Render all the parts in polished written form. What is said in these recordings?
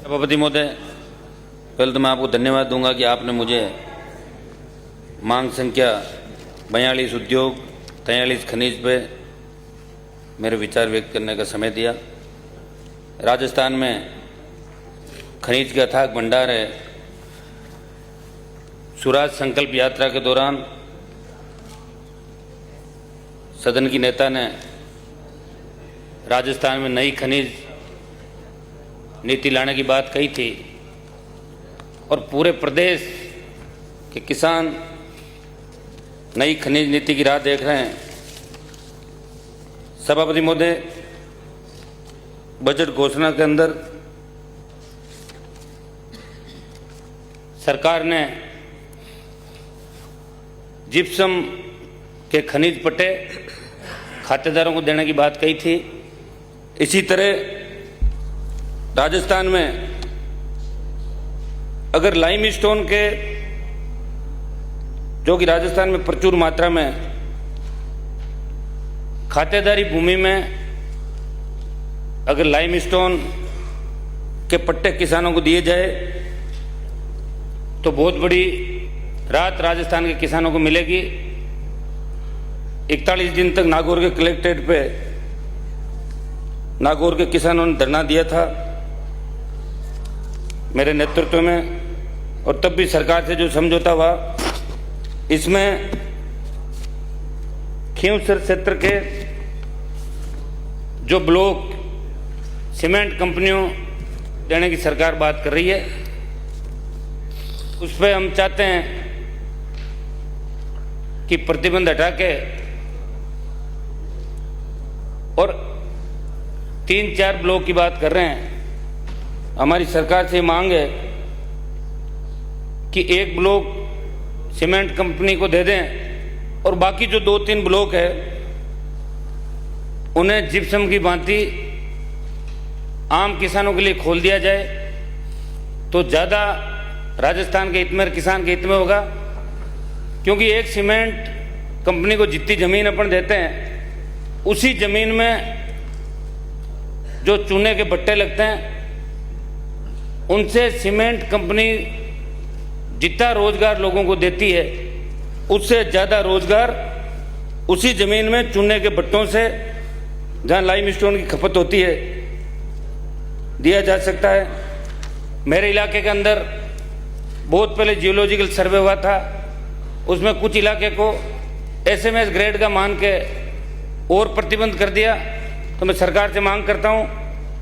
सभापति महोदय, पहले तो मैं आपको धन्यवाद दूंगा कि आपने मुझे मांग संख्या 42 उद्योग 43 खनिज पे मेरे विचार व्यक्त करने का समय दिया। राजस्थान में खनिज का अथाह भंडार है। स्वराज संकल्प यात्रा के दौरान सदन की नेता ने राजस्थान में नई खनिज नीति लाने की बात कही थी और पूरे प्रदेश के किसान नई खनिज नीति की राह देख रहे हैं। सभापति महोदय, बजट घोषणा के अंदर सरकार ने जिप्सम के खनिज पट्टे खातेदारों को देने की बात कही थी। इसी तरह राजस्थान में अगर लाइमस्टोन के, जो कि राजस्थान में प्रचुर मात्रा में खातेदारी भूमि में अगर लाइमस्टोन के पट्टे किसानों को दिए जाए तो बहुत बड़ी राहत राजस्थान के किसानों को मिलेगी। 41 दिन तक नागौर के कलेक्ट्रेट पे नागौर के किसानों ने धरना दिया था मेरे नेतृत्व में, और तब भी सरकार से जो समझौता हुआ इसमें खींवसर क्षेत्र के जो ब्लॉक सीमेंट कंपनियों देने की सरकार बात कर रही है, उस पर हम चाहते हैं कि प्रतिबंध हटा के और 3-4 ब्लॉक की बात कर रहे हैं। हमारी सरकार से मांग है कि एक ब्लॉक सीमेंट कंपनी को दे दें और बाकी जो 2-3 ब्लॉक है उन्हें जिप्सम की भांति आम किसानों के लिए खोल दिया जाए तो ज़्यादा राजस्थान के हित में, किसान के हित में होगा। क्योंकि एक सीमेंट कंपनी को जितनी ज़मीन अपन देते हैं उसी ज़मीन में जो चूने के भट्टे लगते हैं उनसे सीमेंट कंपनी जितना रोजगार लोगों को देती है उससे ज़्यादा रोजगार उसी ज़मीन में चूने के भट्टों से, जहाँ लाइमस्टोन की खपत होती है, दिया जा सकता है। मेरे इलाके के अंदर बहुत पहले जियोलॉजिकल सर्वे हुआ था, उसमें कुछ इलाके को SMS ग्रेड का मान के और प्रतिबंध कर दिया। तो मैं सरकार से मांग करता हूं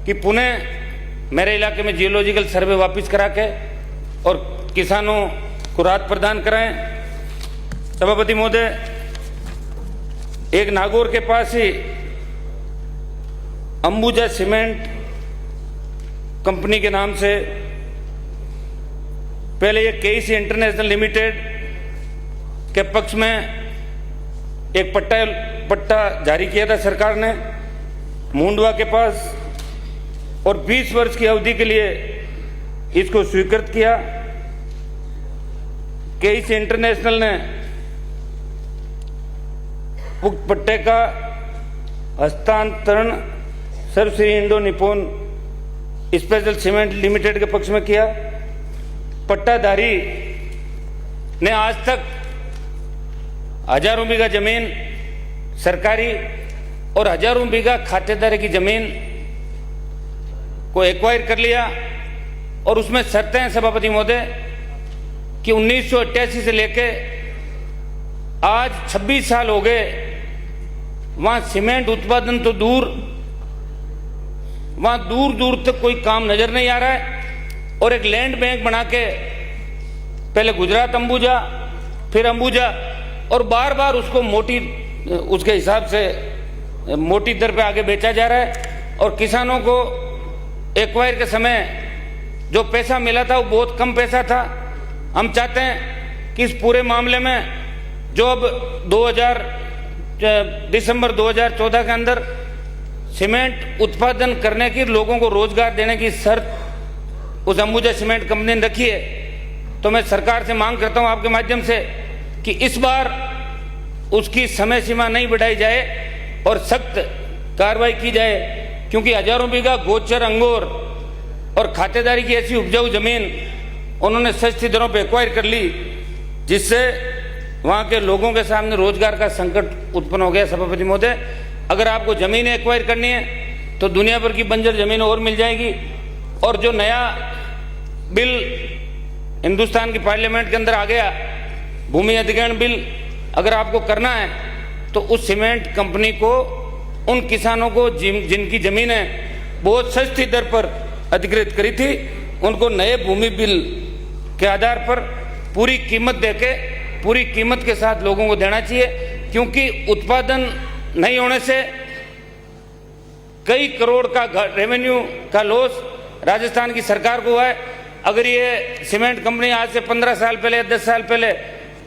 कि पुनः मेरे इलाके में जियोलॉजिकल सर्वे वापस करा के और किसानों को राहत प्रदान कराएं। सभापति महोदय, एक नागौर के पास ही अंबुजा सीमेंट कंपनी के नाम से पहले ये KEC इंटरनेशनल लिमिटेड के पक्ष में एक पट्टा जारी किया था सरकार ने मुंडवा के पास, और 20 वर्ष की अवधि के लिए इसको स्वीकृत किया। KEC इंटरनेशनल ने उक्त पट्टे का हस्तांतरण सर्वश्री Indo Nippon Special Cement Limited के पक्ष में किया। पट्टाधारी ने आज तक हजारों बीघा जमीन सरकारी और हजारों बीघा खातेदारी की जमीन को एक्वायर कर लिया, और उसमें शर्तें हैं सभापति महोदय कि 1988 से लेके आज 26 साल हो गए, वहां सीमेंट उत्पादन तो दूर, वहां दूर दूर तक कोई काम नजर नहीं आ रहा है। और एक लैंड बैंक बना के पहले गुजरात अंबुजा, फिर अंबुजा, और बार बार उसको उसके हिसाब से मोटी दर पे आगे बेचा जा रहा है। और किसानों को एक्वायर के समय जो पैसा मिला था वो बहुत कम पैसा था। हम चाहते हैं कि इस पूरे मामले में जो अब दिसंबर 2014 के अंदर सीमेंट उत्पादन करने की, लोगों को रोजगार देने की शर्त उस अंबुजा सीमेंट कंपनी ने रखी है, तो मैं सरकार से मांग करता हूं आपके माध्यम से कि इस बार उसकी समय सीमा नहीं बढ़ाई जाए और सख्त कार्रवाई की जाए, क्योंकि हजारों बीघा गोचर, अंगूर और खातेदारी की ऐसी उपजाऊ जमीन उन्होंने सस्ती दरों पे एक्वायर कर ली, जिससे वहाँ के लोगों के सामने रोजगार का संकट उत्पन्न हो गया। सभापति महोदय, अगर आपको जमीन एक्वायर करनी है तो दुनिया भर की बंजर जमीन और मिल जाएगी, और जो नया बिल हिंदुस्तान की पार्लियामेंट के अंदर आ गया, भूमि अधिग्रहण बिल, अगर आपको करना है तो उस सीमेंट कंपनी को, उन किसानों को जिनकी जमीनें बहुत सस्ती दर पर अधिग्रहित करी थी, उनको नए भूमि बिल के आधार पर पूरी कीमत देके, पूरी कीमत के साथ लोगों को देना चाहिए, क्योंकि उत्पादन नहीं होने से कई करोड़ का रेवेन्यू का लॉस राजस्थान की सरकार को हुआ है। अगर ये सीमेंट कंपनी आज से 15 साल पहले या 10 साल पहले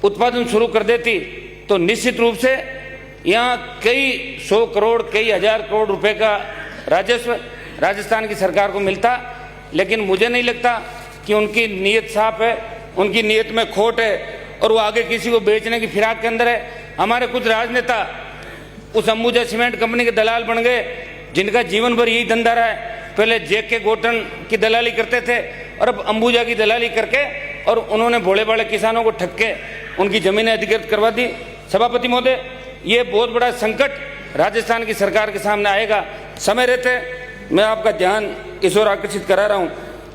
उत्पादन शुरू कर देती तो निश्चित रूप से यहाँ कई 100 करोड़, कई हजार करोड़ रुपए का राजस्व राजस्थान की सरकार को मिलता। लेकिन मुझे नहीं लगता कि उनकी नीयत साफ है, उनकी नीयत में खोट है और वो आगे किसी को बेचने की फिराक के अंदर है। हमारे कुछ राजनेता उस अंबुजा सीमेंट कंपनी के दलाल बन गए, जिनका जीवन भर यही धंधा रहा है। पहले जेके गोटन की दलाली करते थे और अब अंबुजा की दलाली करके, और उन्होंने भोले भाले किसानों को ठग के उनकी जमीनें अधिकृत करवा दी। सभापति महोदय, ये बहुत बड़ा संकट राजस्थान की सरकार के सामने आएगा। समय रहते मैं आपका ध्यान इस ओर आकर्षित करा रहा हूं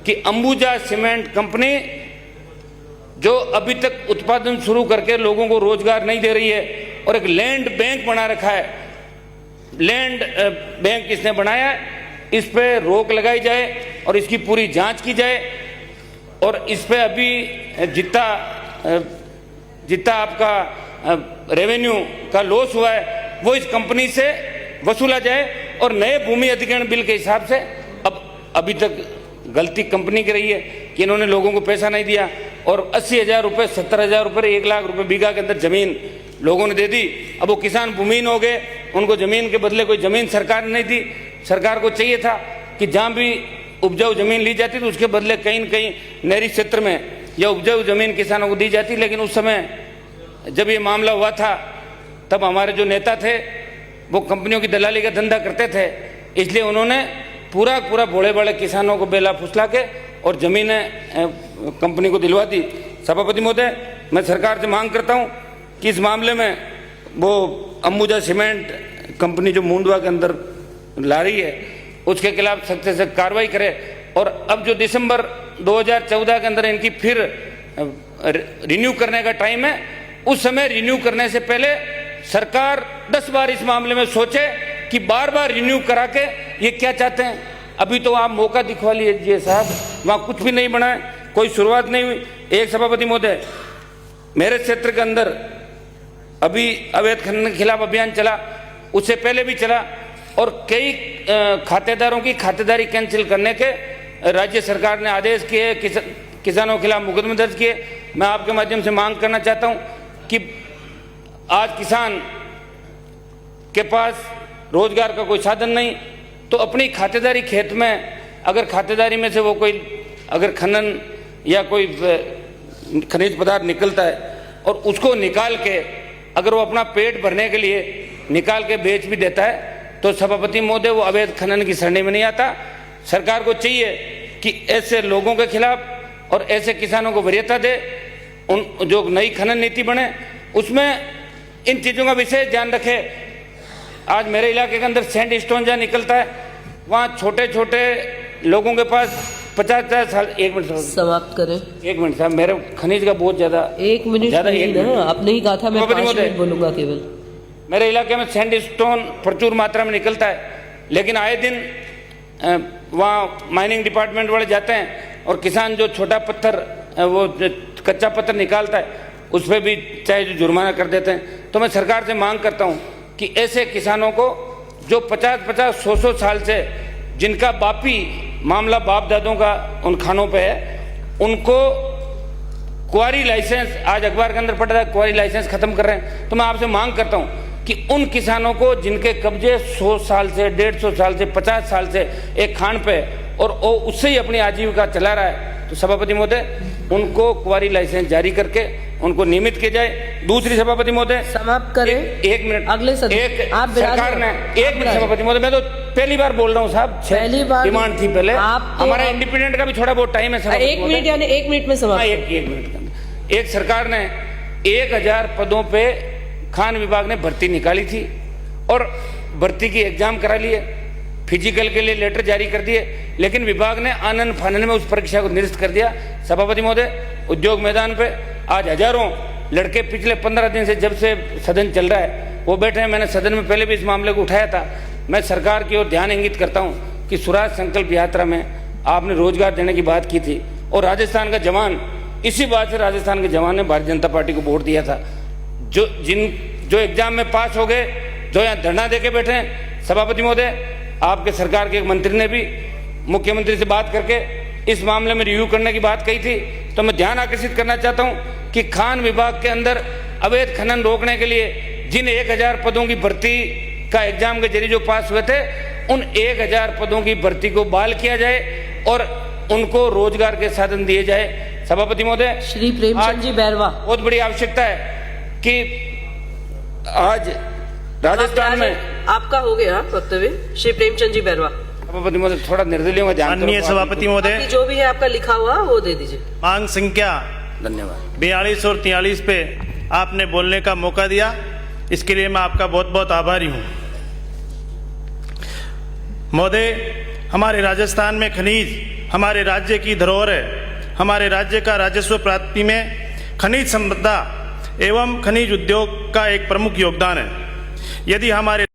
कि अंबुजा सीमेंट कंपनी जो अभी तक उत्पादन शुरू करके लोगों को रोजगार नहीं दे रही है, और एक लैंड बैंक बना रखा है, लैंड बैंक इसने बनाया है, इस पे रोक लगाई जाए और इसकी पूरी जांच की जाए, और इस पे अभी जितना आपका रेवेन्यू का लॉस हुआ है वो इस कंपनी से वसूला जाए, और नए भूमि अधिग्रहण बिल के हिसाब से अब अभी तक गलती कंपनी की रही है कि इन्होंने लोगों को पैसा नहीं दिया, और 80,000 रुपये, 70,000 रुपये, 1 लाख रुपये बीघा के अंदर जमीन लोगों ने दे दी। अब वो किसान भूमिहीन हो गए, उनको जमीन के बदले कोई जमीन सरकार ने नहीं दी। सरकार को चाहिए था कि जहाँ भी उपजाऊ जमीन ली जाती तो उसके बदले कहीं न कहीं नहरी क्षेत्र में या उपजाऊ जमीन किसानों को दी जाती। लेकिन उस समय जब ये मामला हुआ था तब हमारे जो नेता थे वो कंपनियों की दलाली का धंधा करते थे, इसलिए उन्होंने पूरा भोले भाले किसानों को बेला फुसला के और जमीनें कंपनी को दिलवा दी। सभापति महोदय, मैं सरकार से मांग करता हूं कि इस मामले में वो अंबुजा सीमेंट कंपनी जो मुंडवा के अंदर ला रही है उसके खिलाफ सख्त से सख्त कार्रवाई करे, और अब जो दिसंबर 2014 के अंदर इनकी फिर रिन्यू करने का टाइम है, उस समय रिन्यू करने से पहले सरकार 10 बार इस मामले में सोचे कि बार बार रिन्यू करा के ये क्या चाहते हैं। अभी तो आप मौका दिखवा लीजिए साहब, वहाँ कुछ भी नहीं बना है, कोई शुरुआत नहीं हुई। एक सभापति महोदय, मेरे क्षेत्र के अंदर अभी अवैध खनन के खिलाफ अभियान चला, उससे पहले भी चला, और कई खातेदारों की खातेदारी कैंसिल करने के राज्य सरकार ने आदेश किए, किसानों के खिलाफ मुकदमे दर्ज किए। मैं आपके माध्यम से मांग करना चाहता हूं कि आज किसान के पास रोजगार का कोई साधन नहीं, तो अपनी खातेदारी खेत में, अगर खातेदारी में से वो कोई अगर खनन या कोई खनिज पदार्थ निकलता है और उसको निकाल के अगर वो अपना पेट भरने के लिए निकाल के बेच भी देता है, तो सभापति महोदय वो अवैध खनन की श्रेणी में नहीं आता। सरकार को चाहिए कि ऐसे लोगों के खिलाफ और ऐसे किसानों को वरीयता दे, उन जो नई खनन नीति बने उसमें इन चीज़ों का विशेष ध्यान रखे। आज मेरे इलाके के अंदर सैंड स्टोन जहाँ निकलता है, वहाँ छोटे छोटे लोगों के पास 50 साल। 1 मिनट समाप्त करें। 1 मिनट साहब, मेरे खनिज का बहुत ज्यादा। 1 मिनट ज़्यादा, आपने ही कहा था मैं 5 मिनट बोलूंगा केवल। मेरे इलाके में सैंड स्टोन प्रचुर मात्रा में निकलता है, लेकिन आए दिन वहाँ माइनिंग डिपार्टमेंट वाले जाते हैं और किसान जो छोटा पत्थर, वो कच्चा पत्थर निकालता है, उस पर भी चाहे जो जुर्माना कर देते हैं। तो मैं सरकार से मांग करता हूँ कि ऐसे किसानों को जो 50-50, 100-100 साल से जिनका बापी मामला बाप दादों का उन खानों पे है, उनको क्वारी लाइसेंस, आज अखबार के अंदर पढ़ रहा है क्वारी लाइसेंस खत्म कर रहे हैं। तो मैं आपसे मांग करता हूं कि उन किसानों को जिनके कब्जे 100 साल से, 150 साल से, 50 साल से एक खान पे और वो उससे ही अपनी आजीविका चला रहा है, तो सभापति महोदय उनको क्वारी लाइसेंस जारी करके उनको नियमित किया जाए। दूसरी सभापति महोदय, समाप्त करें। एक मिनट, अगले सदस्य आप सरकार ने, एक मिनट सभापति महोदय, मैं तो पहली बार बोल रहा हूँ साहब, पहली बार डिमांड थी पहले, आप हमारा इंडिपेंडेंट का भी थोड़ा बहुत टाइम है। एक मिनट यानी 1 मिनट में समाप्त। एक मिनट का, एक सरकार ने 1000 पदों पे खान विभाग ने भर्ती निकाली थी और भर्ती की एग्जाम करा लिए, फिजिकल के लिए लेटर जारी कर दिए, लेकिन विभाग ने आनन फानन में उस परीक्षा को निरस्त कर दिया। सभापति महोदय, उद्योग मैदान पे आज हजारों लड़के पिछले 15 दिन से, जब से सदन चल रहा है, वो बैठे हैं। मैंने सदन में पहले भी इस मामले को उठाया था। मैं सरकार की ओर ध्यान इंगित करता हूँ कि स्वराज संकल्प यात्रा में आपने रोजगार देने की बात की थी और राजस्थान का जवान, इसी बात से राजस्थान के जवान ने भारतीय जनता पार्टी को वोट दिया था। जो एग्जाम में पास हो गए, जो यहाँ धरना देके बैठे हैं, सभापति महोदय, आपके सरकार के एक मंत्री ने भी मुख्यमंत्री से बात करके इस मामले में रिव्यू करने की बात कही थी। तो मैं ध्यान आकर्षित करना चाहता हूं कि खान विभाग के अंदर अवैध खनन रोकने के लिए जिन 1000 पदों की भर्ती का एग्जाम के जरिए जो पास हुए थे, उन 1000 पदों की भर्ती को बहाल किया जाए और उनको रोजगार के साधन दिए जाए। सभापति महोदय, श्री प्रेमचंद जी बैरवा, बहुत बड़ी आवश्यकता है कि आज राजस्थान में आपका हो गया वक्तव्य। श्री प्रेमचंद जी बैरवा। सभापति महोदय, थोड़ा निर्दलीय में ध्यान। माननीय सभापति महोदय, जो भी है आपका लिखा हुआ वो दे दीजिए। मांग संख्या धन्यवाद 42 और 43 पे आपने बोलने का मौका दिया, इसके लिए मैं आपका बहुत बहुत आभारी हूं। महोदय, हमारे राजस्थान में खनिज हमारे राज्य की धरोहर है। हमारे राज्य का राजस्व प्राप्ति में खनिज संपदा एवं खनिज उद्योग का एक प्रमुख योगदान है। यदि हमारे